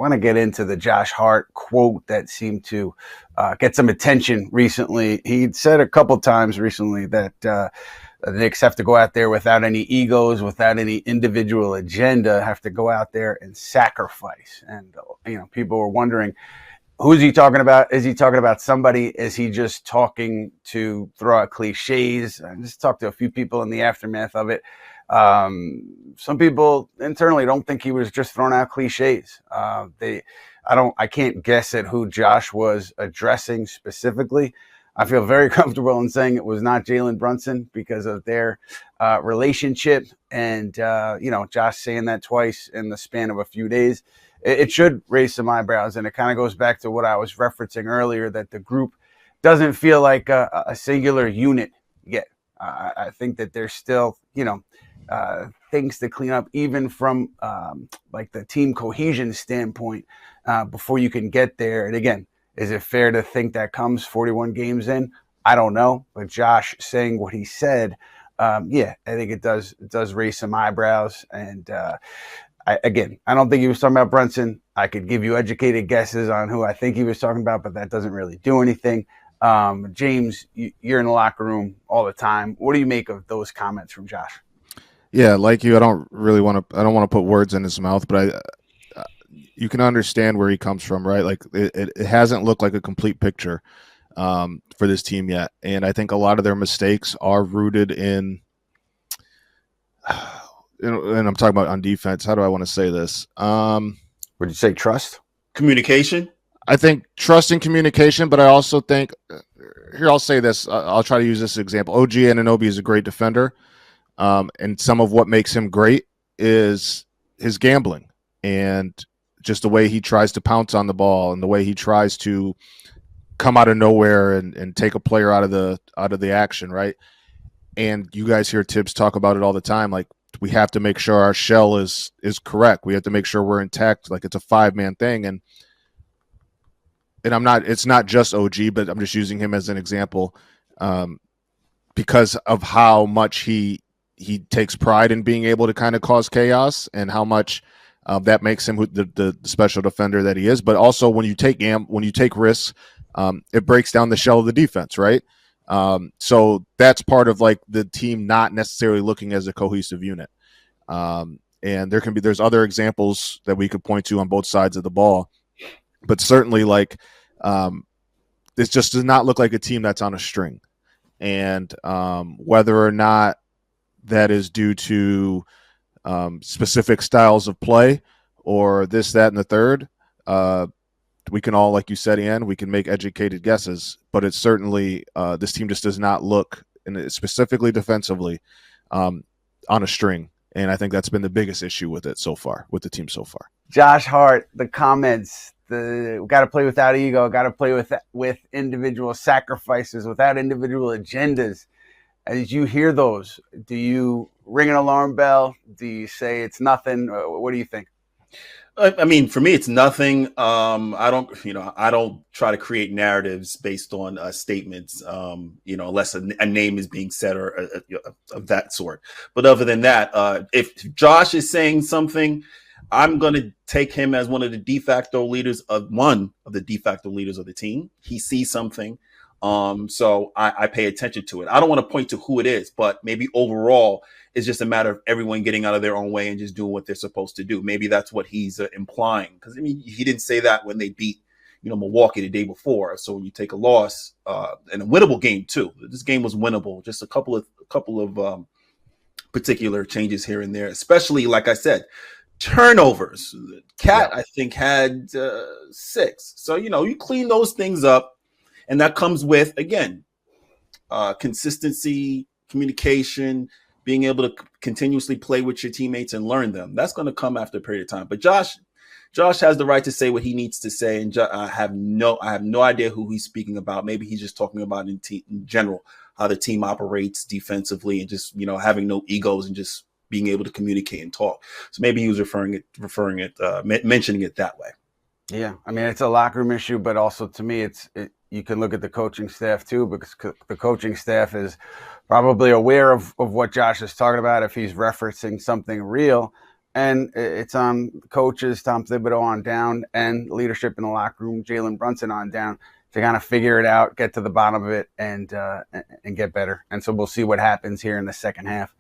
want to get into the Josh Hart quote that seemed to get some attention recently. He'd said a couple times recently that the Knicks have to go out there without any egos, without any individual agenda, have to go out there and sacrifice. And, people were wondering, who is he talking about? Is he talking about somebody? Is he just talking to throw out cliches? I just talked to a few people in the aftermath of it. Some people internally don't think he was just throwing out cliches. I can't guess at who Josh was addressing specifically. I feel very comfortable in saying it was not Jalen Brunson because of their relationship. And, Josh saying that twice in the span of a few days, it should raise some eyebrows. And it kind of goes back to what I was referencing earlier, that the group doesn't feel like a singular unit yet. I think that there's still, things to clean up, even from like the team cohesion standpoint, before you can get there. And again, is it fair to think that comes 41 games in? I don't know. But Josh saying what he said, I think it does raise some eyebrows. And I don't think he was talking about Brunson. I could give you educated guesses on who I think he was talking about, but that doesn't really do anything. James, you're in the locker room all the time. What do you make of those comments from Josh? Yeah, like you, I don't want to put words in his mouth, but you can understand where he comes from, right? Like it hasn't looked like a complete picture for this team yet. And I think a lot of their mistakes are rooted in, and I'm talking about on defense. How do I want to say this? Would you say trust? Communication? I think trust and communication, but I also think, here, I'll say this. I'll try to use this example. OG Anunoby is a great defender. And some of what makes him great is his gambling and just the way he tries to pounce on the ball and the way he tries to come out of nowhere and take a player out of the action, right? And you guys hear Tibbs talk about it all the time. Like, we have to make sure our shell is correct. We have to make sure we're intact. Like, it's a 5-man thing. And it's not just OG, but I'm just using him as an example because of how much he takes pride in being able to kind of cause chaos and how much that makes him the special defender that he is. But also when you take risks, it breaks down the shell of the defense, right? So that's part of like the team not necessarily looking as a cohesive unit. And there's other examples that we could point to on both sides of the ball, but certainly like this just does not look like a team that's on a string. And whether or not that is due to specific styles of play or this, that, and the third, we can all, like you said, Ian, we can make educated guesses, but it's certainly this team just does not look, and specifically defensively, on a string. And I think that's been the biggest issue with it so far, with the team so far. Josh Hart, the comments, got to play without ego, got to play with individual sacrifices, without individual agendas. As you hear those, do you ring an alarm bell? Do you say it's nothing? What do you think? I mean, for me, it's nothing. I don't try to create narratives based on statements, unless a name is being said or of that sort. But other than that, if Josh is saying something, I'm going to take him as one of the de facto leaders of the team. He sees something. So I pay attention to it. I don't want to point to who it is, but maybe overall it's just a matter of everyone getting out of their own way and just doing what they're supposed to do. Maybe that's what he's implying. Because, I mean, he didn't say that when they beat, Milwaukee the day before. So when you take a loss and a winnable game too, this game was winnable. Just a couple of particular changes here and there, especially, like I said, turnovers. Cat, I think, had 6. So, you clean those things up. And that comes with, again, consistency, communication, being able to continuously play with your teammates and learn them. That's going to come after a period of time. But Josh has the right to say what he needs to say. And I have no idea who he's speaking about. Maybe he's just talking about in general, how the team operates defensively and just, having no egos and just being able to communicate and talk. So maybe he was mentioning it that way. Yeah. I mean, it's a locker room issue, but also to me, you can look at the coaching staff too, because the coaching staff is probably aware of what Josh is talking about if he's referencing something real. And it's on coaches, Tom Thibodeau on down, and leadership in the locker room, Jalen Brunson on down, to kind of figure it out, get to the bottom of it, and get better. And so we'll see what happens here in the second half.